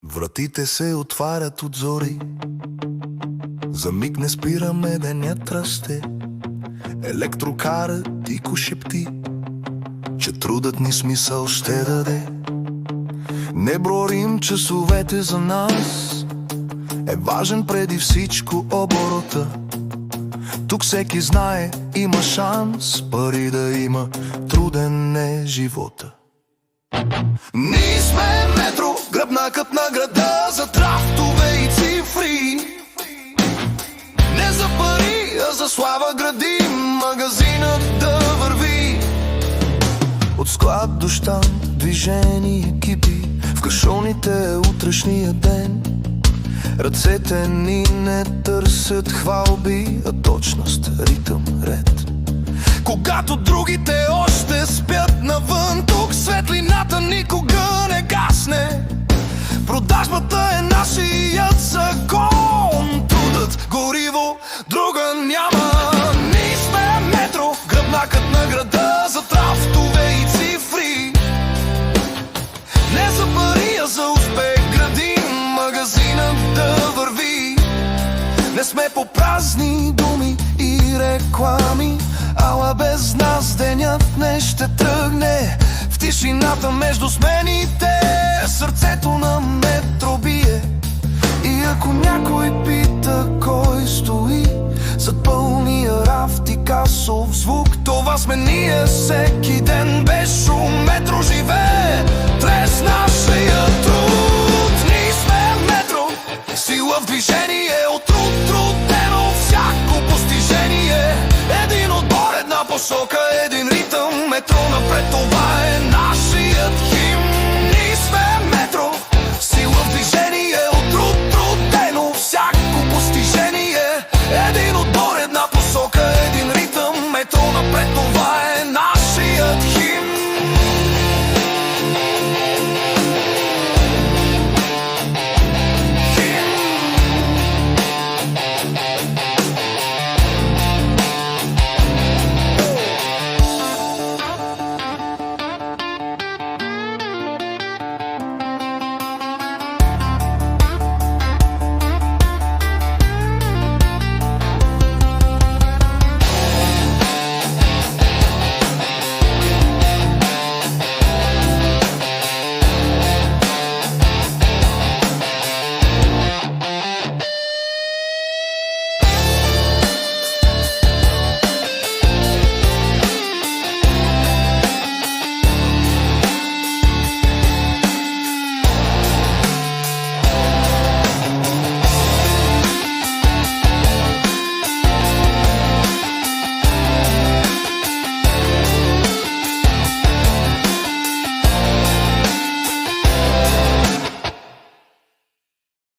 Вратите се отварят от зори, за миг не спираме, денят расте. Електрокарът тихо шепти, че трудът ни смисъл ще даде. Не броим часовете за нас, е важен преди всичко оборота. Тук всеки знае, има шанс, пари да има, труден е живота. Ние сме метро, гръбнакът на града, за трафтове и цифри. Не за пари, а за слава градим, магазинът да върви. От склад до щан, движени екипи, в кашоните утрешния ден. Ръцете ни не търсят хвалби, а точност, ритъм, ред. Когато другите още спят навън, тук светлината никога не гасне. Продажбата е нашият закон, трудът, гориво, друга няма. Ние сме метро, гръбнакът на града, за трафтове и цифри. Не за пари, а за успех градим, магазинът да върви. Не сме по празни думи и реклами, ала без нас денят не ще тръгне. В тишината между смените сърцето на метро бие. И ако някой пита кой стои зад пълния рафт и касов звук, това сме ние всеки ден, без шум метро живее през нашия труд. Ние сме метро, сила в движение, от труд трудено всяко постижение. Един отбор, една посока, един ритъм, метро напред, това е нашият хит.